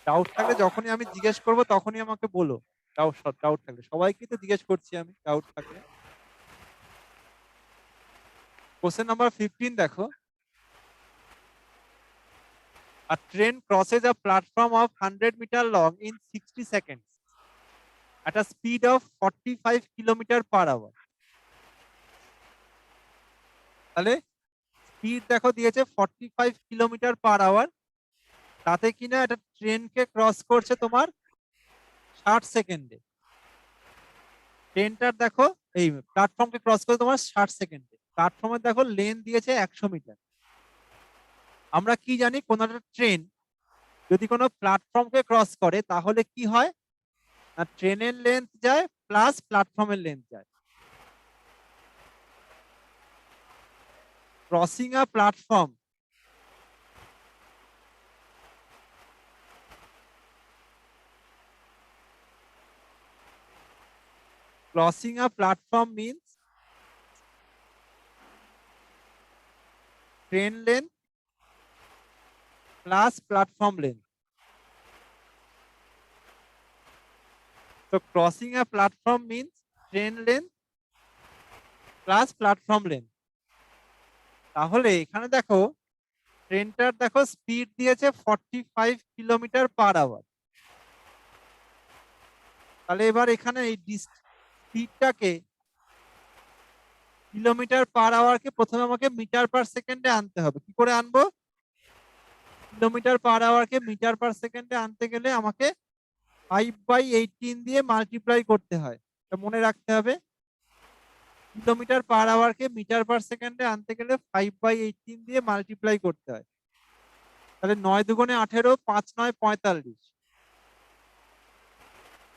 Doubt থাকলে যখনই আমি জিজ্ঞেস করব তখনই আমাকে বলো। ডাউট থাকলে সবাইকে তো জিজ্ঞেস করছি আমি ডাউট থাকলে। কোশ্চেন নাম্বার 15 দেখো। A train crosses a platform of 100 meter long in 60 seconds at a speed of 45 kilometre per hour. তাহলে স্পিড দেখো দিয়েছে 45 কিলোমিটার পার আওয়ার, তাতে কিনা একটা ট্রেনকে ক্রস করছে তোমার 60 সেকেন্ডে। ট্রেনটার দেখো এই প্ল্যাটফর্মকে ক্রস করে তোমার 60 সেকেন্ডে। প্ল্যাটফর্মের দেখো লেন দিয়েছে 100 মিটার। আমরা কি জানি কোন একটা ট্রেন যদি কোনো প্ল্যাটফর্মকে ক্রস করে তাহলে কি হয় না, ট্রেনের লেন্থ যায় প্লাস প্ল্যাটফর্মের লেন্থ যায়। Crossing a platform crossing a platform means train length plus platform length. So crossing a platform means train length plus platform length. তাহলে এখানে দেখো ট্রেনটার দেখো স্পিড দিয়েছে 45 কিলোমিটার পার আওয়ার। তাহলে এবার এখানে এই স্পিডটাকে কিলোমিটার পার আওয়ারকে প্রথমে আমাকে মিটার পার সেকেন্ডে আনতে হবে। কি করে আনবো? কিলোমিটার পার আওয়ারকে মিটার পার সেকেন্ডে আনতে গেলে আমাকে 5/18 দিয়ে মাল্টিপ্লাই করতে হয়। এটা মনে রাখতে হবে। কিলোমিটার পার আওয়ারকে মিটার পার সেকেন্ডে আনতে গেলে 5/18 দিয়ে মাল্টিপ্লাই করতে হয়। তাহলে 9 দুগুণে 18, 5 9 45।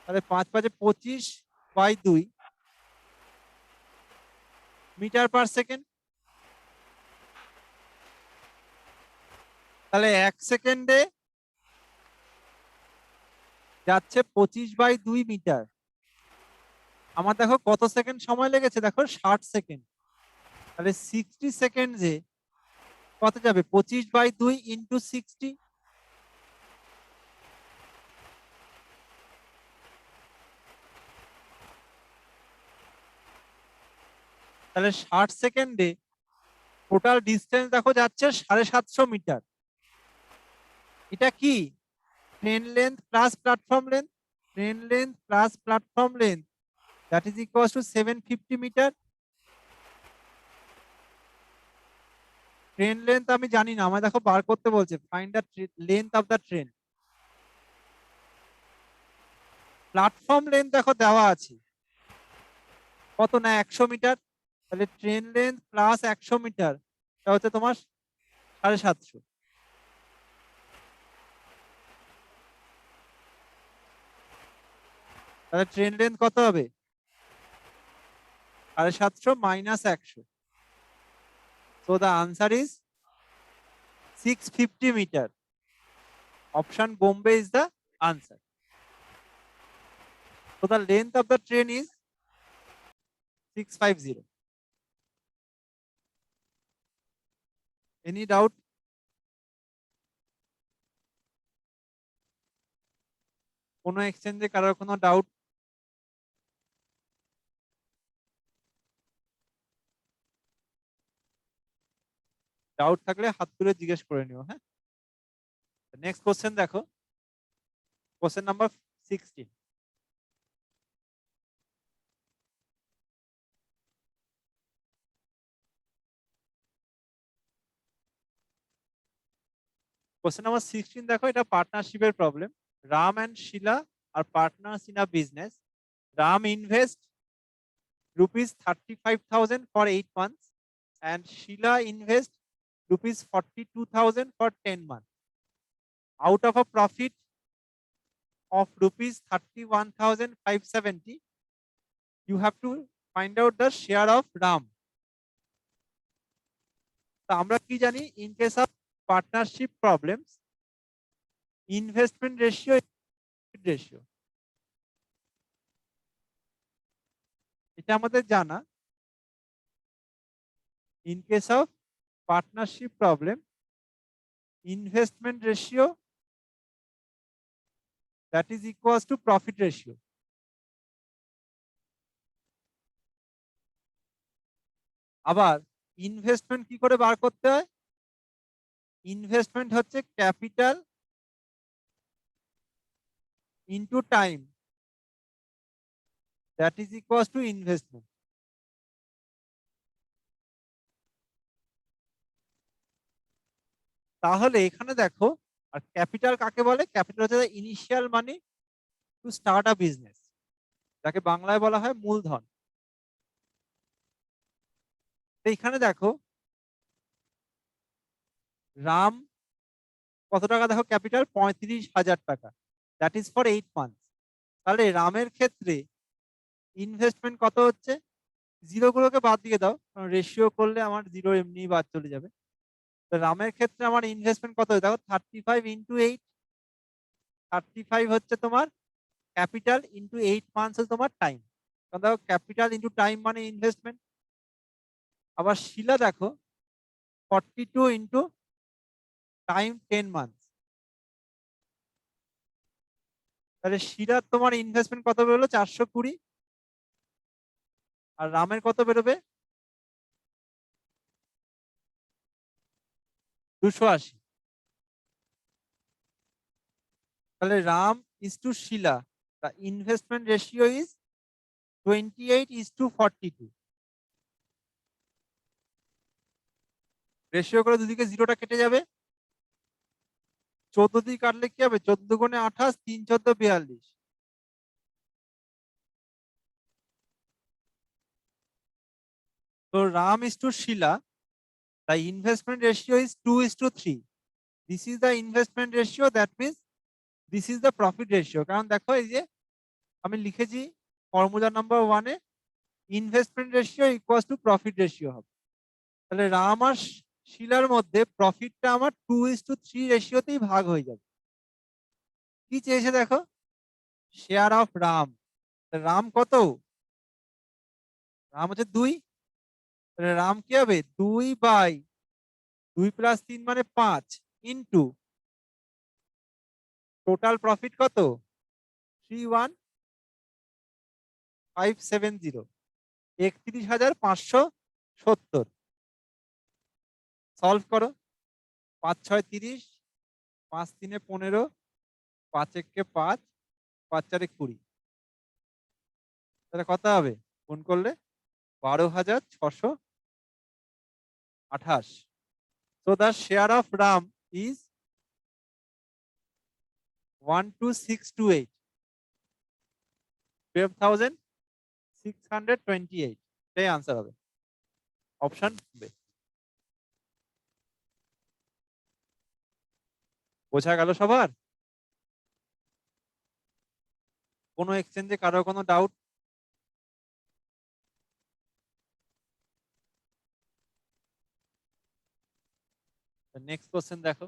তাহলে 5 5 25/2 মিটার পার সেকেন্ড। তাহলে 1 সেকেন্ডে যাচ্ছে 25/2 মিটার। আমার দেখো কত সেকেন্ড সময় লেগেছে, দেখো 60 সেকেন্ড। তাহলে 60 সেকেন্ডে কত যাবে? 25/2 ইন্টু 60। তাহলে 60 সেকেন্ডে টোটাল ডিস্টেন্স দেখো যাচ্ছে 750 মিটার। এটা কি? Train length plus platform length. Train length plus platform length that is equal to 750 metre. Train length আমি জানি না, আমায় দেখো বার করতে বলছে find the length of the train. Platform length দেখো দেওয়া আছে কত না 100 মিটার। তাহলে ট্রেন লেন্থ প্লাস 100 মিটার এটা হচ্ছে তোমার 750। তাহলে ট্রেন লেন্থ কত হবে? 750 minus 100। So the answer is 650 metre. Option Bombay is the answer. So the length of the train is 650. Any doubt? কোনো এক্সচেঞ্জে কারোর কোনো ডাউট? ডাউট থাকলে হাত তুলে জিজ্ঞেস করে নিও। হ্যাঁ, নেক্সট কোশ্চেন দেখো। Question number 16। কোশ্চেন নাম্বার 16 দেখো, এটা পার্টনারশিপের problem. Ram and Sheela are partners in a business. Ram invest rupees 35,000 for 8 months and Sheila invest rupees 42,000 for 10 months. Out of a profit of rupees 31,570, you have to find out the share of Ram. তো আমরা কি জানি, in case of partnership problems investment ratio এটা আমাদের জানা। In case of partnership problem investment ratio that is equals to profit ratio. আবার investment কি করে বার করতে হয়? ইনভেস্টমেন্ট হচ্ছে capital into time, that is equals two investment. তাহলে এখানে দেখো, আর ক্যাপিটাল কাকে বলে? ক্যাপিটাল হচ্ছে initial money to start a business, যাকে বাংলায় বলা হয় মূলধন। তো এখানে দেখো রাম কত টাকা, দেখো ক্যাপিটাল 35,000 টাকা, দ্যাট ইজ ফর 8 মান্থ। তাহলে রামের ক্ষেত্রে ইনভেস্টমেন্ট কত হচ্ছে? জিরো গুলোকে বাদ দিয়ে দাও, কারণ রেশিও করলে আমার জিরো এমনি বাদ চলে যাবে। তো রামের ক্ষেত্রে আমার ইনভেস্টমেন্ট কত হচ্ছে? দেখো 35 × 8, 35 হচ্ছে তোমার ক্যাপিটাল ইন্টু 8 মান্থস হচ্ছে তোমার টাইম। কারণ দেখো ক্যাপিটাল ইন্টু টাইম মানে ইনভেস্টমেন্ট। আবার শিলা দেখো 42 × টাইম 10 মান্থস। তাহলে শিলার তোমার ইনভেস্টমেন্ট কত বেরোলো? 420। আর রামের কত বেরোবে? 280। তাহলে Ram is to Shila, the investment ratio is 28:42। Ratio করে দুদিকে জিরোটা কেটে যাবে, 14 দিয়ে কাটলে কি হবে? 14 গুণে 28, 3 14 42। তো Ram is to Shila, the investment ratio is 2:3। This is the investment ratio, that means this is the profit ratio। কারণ দেখো এই যে আমি লিখেছি ফর্মুলা নাম্বার 1-এ investment ratio equals to profit ratio হবে। তাহলে রাম আর শিলার মধ্যে প্রফিটটা আমার 2:3 রেশিওতেই ভাগ হয়ে যাবে। কি চেয়েছে দেখো? Share of Ram. রাম কত? রাম হচ্ছে 2। রাম কি হবে? 2/2 + 3 মানে 5 ইন্টু টোটাল প্রফিট কত? 31570, 31,570। সলভ করো। 5 6 30, 5 3 15, 5 1 5, 5 4 20। তাহলে কত হবে গুণ করলে? 12,628। So the share of Ram is 12628, 12,628। এটাই আনসার হবে, অপশন বি। বোঝা গেল সবার? কোনো এক্সচেঞ্জে কারো কোনো ডাউট? নেক্সট কোশ্চেন দেখো।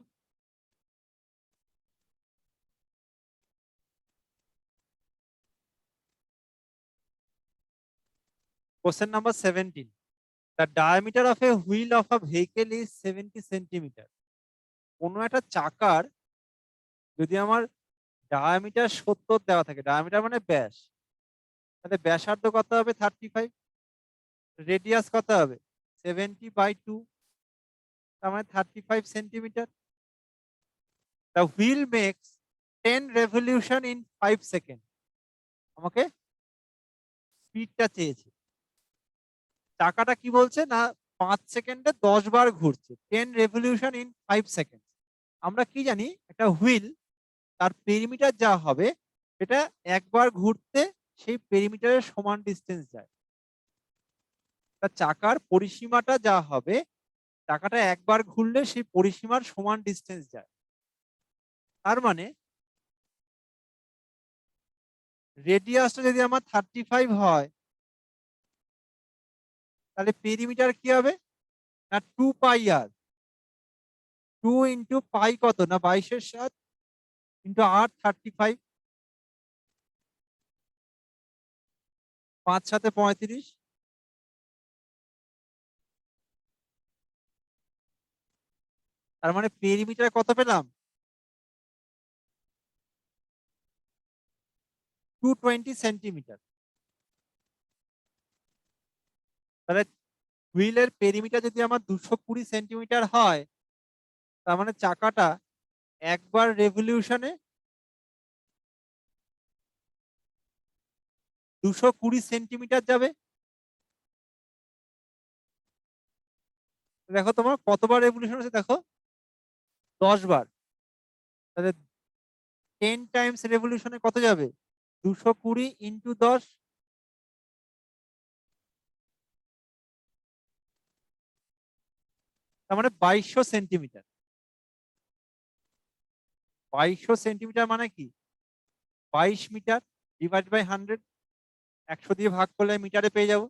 Question number 17. The diameter of a wheel of a vehicle is 70 centimeter. কোনো একটা চাকার যদি আমার ডায়ামিটার 70 দেওয়া থাকে, ডায়ামিটার মানে ব্যাস, তাহলে ব্যাসার্ধ কত হবে? 35। রেডিয়াস কত হবে? 70/2, তার মানে 35 centimetre. The wheel makes 10 revolution in 5 seconds. আমাকে স্পিডটা চেয়েছে। চাকাটা কি বলছে না 5 সেকেন্ডে 10 বার ঘুরছে, 10 রেভলিউশন ইন 5 সেকেন্ড। আমরা কি জানি? একটা হুইল তার পেরিমিটার যা হবে এটা একবার ঘুরতে সেই পেরিমিটারের সমান ডিস্টেন্স যায়। তার চাকার পরিসীমাটা যা হবে, চাকাটা একবার ঘুরলে সেই পরিসীমার সমান ডিস্টেন্স যায়। তার মানে রেডিয়াসটা যদি আমার 35 হয়, তাহলে পেরিমিটার কি হবে? না 2πr। 2 × পাই কত? না 22/7 × r 35, 5 7 35। তার মানে পেরিমিটার কত পেলাম? 220 সেন্টিমিটার। তাহলে হুইলের পেরিমিটার যদি আমার 220 সেন্টিমিটার হয়, তার মানে চাকাটা একবার রেভলিউশনে 220 সেন্টিমিটার যাবে। দেখো তোমার কতবার রেভলিউশন হচ্ছে, দেখো 10 বার। তাহলে 10 টাইমস রেভলিউশনে কত যাবে? 220 ইন্টু 10, তার মানে 2200 সেন্টিমিটার। 2200 সেন্টিমিটার মানে কি? 22 মিটার ডিভাইড বাই 100, 100 দিয়ে ভাগ করলে মিটারে পেয়ে যাব।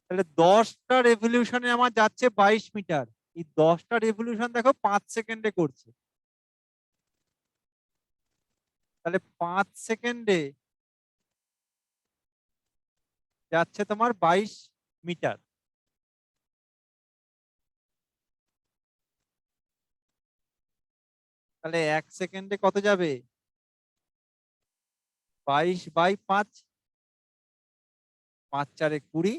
তাহলে 10টা রেভলিউশনে আমার যাচ্ছে 22 মিটার। এই 10টা রেভলিউশন দেখো 5 সেকেন্ডে করছে। তাহলে 5 সেকেন্ডে যাচ্ছে তোমার 22 মিটার। তাহলে 1 সেকেন্ডে কত যাবে? 22/5, 5 4 20,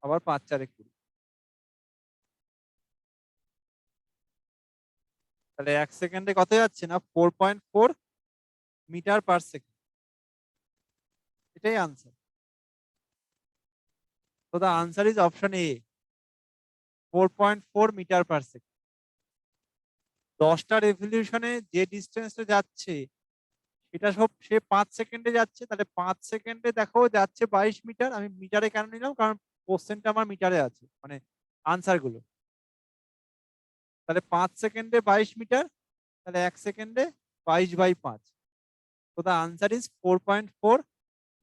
আবার 5 4 20। তাহলে 1 সেকেন্ডে কত যাচ্ছে না 4.4 মিটার পার সেকেন্ড। এটাই আনসার। তো the answer is option A, 4.4 metre per second. 10টা রেভলিউশনে যে ডিস্টেন্সটা যাচ্ছে সেটা সে 5 সেকেন্ডে যাচ্ছে। তাহলে 5 সেকেন্ডে দেখো যাচ্ছে 22 মিটার। আমি মিটারে কেন নিলাম, কারণ কোশ্চেনটা আমার মিটারে আছে, মানে আনসার গুলো। তাহলে 5 সেকেন্ডে 22 মিটার, তাহলে 1 সেকেন্ডে 22/5। তো the answer is 4.4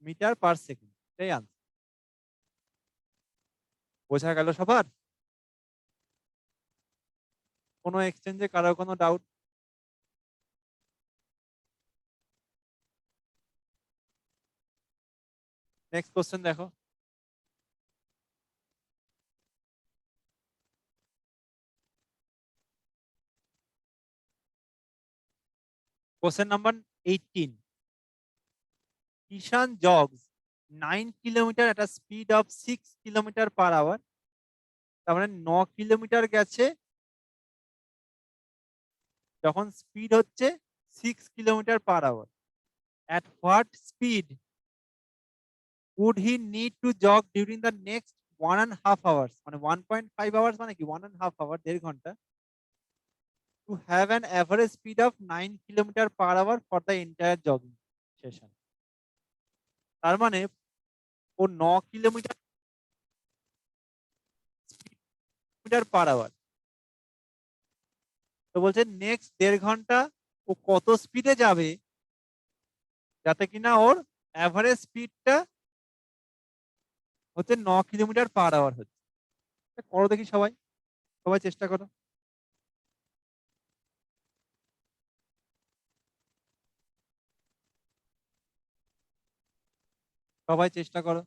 metre per second. এটাই আনসার। বোঝা গেল সবার? কোনো এক্সচেঞ্জে কারো কোনো ডাউট? নেক্সট কোশ্চেন দেখো। Question number 18। Kishan jogs 9 kilometre at a speed of 6 kilometre per hour. তার মানে 9 কিলোমিটার গেছে যখন স্পিড হচ্ছে 6 kilometre per hour. At what speed would he need to jog during the next 1.5 hours? মানে 1.5 hours মানে কি 1.5 hour, 1.5 ঘন্টা, to have an average speed of 9 kilometre per hour for the entire jogging session। তার মানে ও 9 kilometre per hour. তো বলছে next 1.5 ঘন্টা ও কত স্পিডে যাবে যাতে কিনা ওর অ্যাভারেজ স্পিডটা হচ্ছে 9 কিলোমিটার পার আওয়ার হচ্ছে। করো দেখি সবাই, সবাই চেষ্টা করো, সবাই চেষ্টা করো।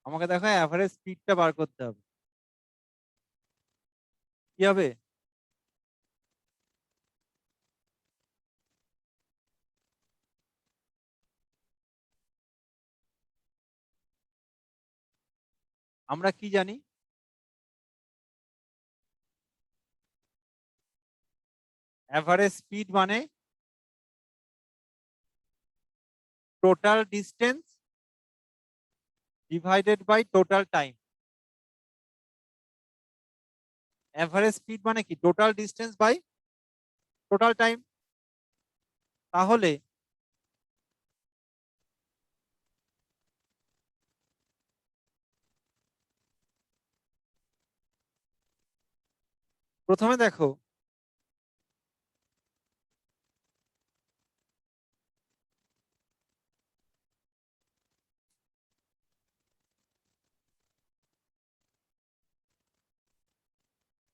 আমাকে দেখো অ্যাভারেজ স্পিডটা বার করতে হবে। কি হবে? আমরা কি জানি? অ্যাভারেজ স্পিড মানে total distance divided by total time. Average speed মানে কি total distance by total time. তাহলে প্রথমে দেখো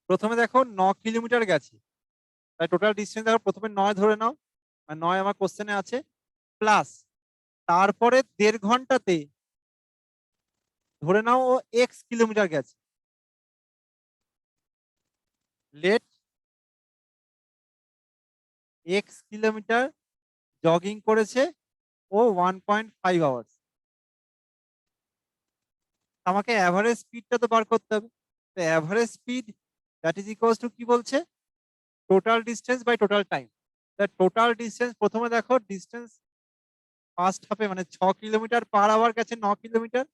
প্রথমে দেখো 9 কিলোমিটার গেছে, তাই টোটাল ডিস্টেন্স দেখো প্রথমে 9 ধরে নাও, আর 9 আমার কোশ্চেনে আছে, প্লাস তারপরে 1.5 ঘন্টাতে ধরে নাও ও x কিলোমিটার গেছে। লেট x কিলোমিটার জগিং করেছে ও 1.5 আওয়ার্স। আমাকে অ্যাভারেজ স্পিডটা তো বার করতে হবে। তো average speed that is equals to কি বলছে, total distance by total time. Total distance প্রথমে দেখো ডিস্টেন্স ফার্স্ট হাফে মানে 6 কিলোমিটার পার আওয়ার গেছে 9 কিলোমিটার,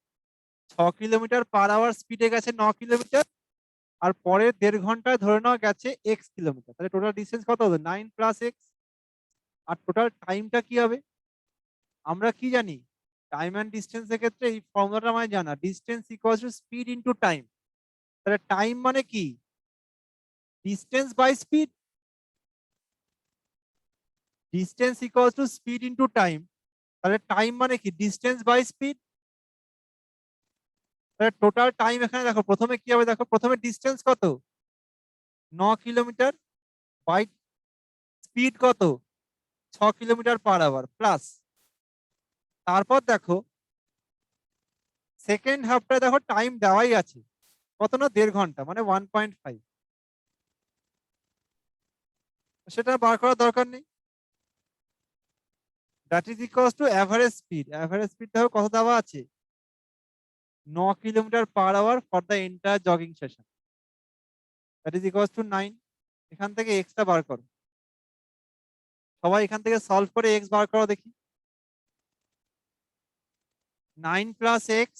6 কিলোমিটার পার আওয়ার স্পিডে গেছে 9 কিলোমিটার, আর পরে 1.5 ঘন্টায় ধরে নেওয়া গেছে x কিলোমিটার। তাহলে টোটাল ডিস্টেন্স কত হবে, 9 + x। আর টোটাল টাইমটা কি হবে, আমরা কি জানি টাইম অ্যান্ড ডিস্টেন্সের ক্ষেত্রে এই ফর্মুলাটা আমায় জানা, distance equals to speed into time. তাহলে টাইম মানে কি, distance by speed, distance equals to speed into time. তাহলে টাইম মানে কি, ডিস্টেন্স বাই স্পিড। তাহলে টোটাল টাইম এখানে দেখো প্রথমে কি হবে, দেখো প্রথমে ডিস্টেন্স কত 9 কিলোমিটার, বাই স্পিড কত 6 কিলোমিটার পার আওয়ার, প্লাস তারপর দেখো সেকেন্ড হাফটা দেখো টাইম দেওয়াই আছে কত না 1.5 ঘন্টা মানে 1.5, সেটা বার করার দরকার নেই। That is equals to average speed, average speed দেখো কত দেওয়া আছে 9 kilometre per hour for the entire jogging session, that is equals to 9। এখান থেকে এক্সটা বার করো, সবাই এখান থেকে সলভ করে এক্স বার করো দেখি। 9 + x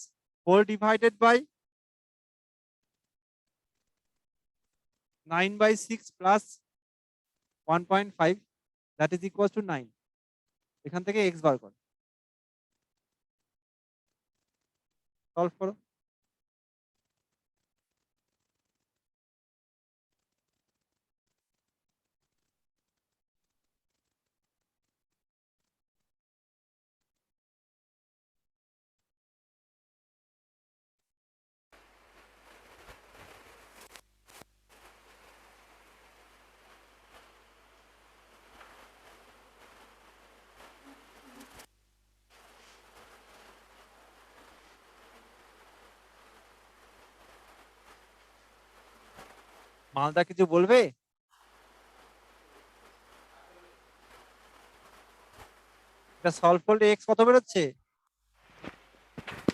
whole divided by 9/6 plus 1.5, that is equal to 9। এখান থেকে এক্স বার করো, সলভ করো। মালদা কিছু বলবে, এটা সলভ করলে এক্স কত বেরোচ্ছে,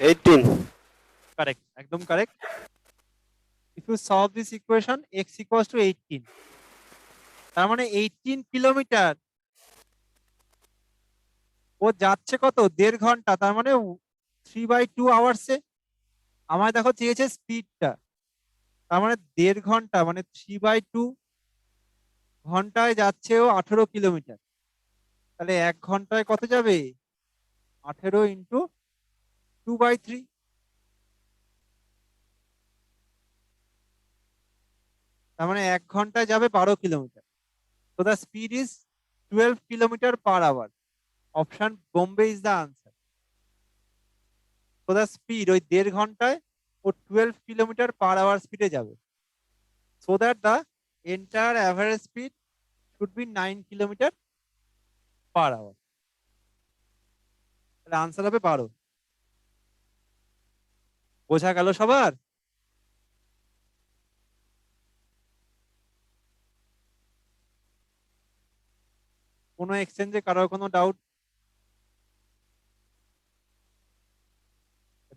18. কারেক্ট, একদম correct. If you solve this equation X equals to 18, তার মানে 18 কিলোমিটার ও যাচ্ছে কত 1.5 ঘন্টা, তার মানে 3/2 আওয়ার্সে। আমায় দেখো চেয়েছে স্পিডটা, তার মানে 1.5 ঘন্টা মানে 3/2 ঘন্টায় যাচ্ছে ও 18 কিলোমিটার। তাহলে 1 ঘন্টায় কত যাবে, 18 ইন্টু 2/3, তার মানে 1 ঘন্টায় যাবে 12 কিলোমিটার। তো the speed is 12 kilometre per hour. Option Bombay is the answer. তো দ্য স্পিড ওই 1.5 ঘন্টায় ও 12 কিলোমিটার পার আওয়ার স্পিডে যাবে, so that the entire average speed should be 9 kilometre per hour. তাহলে আনসার হবে 12। বোঝা গেল সবার? কোনো এক্সচেঞ্জে কারোর কোনো ডাউট?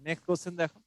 নেক্সট কোশ্চেন দেখো।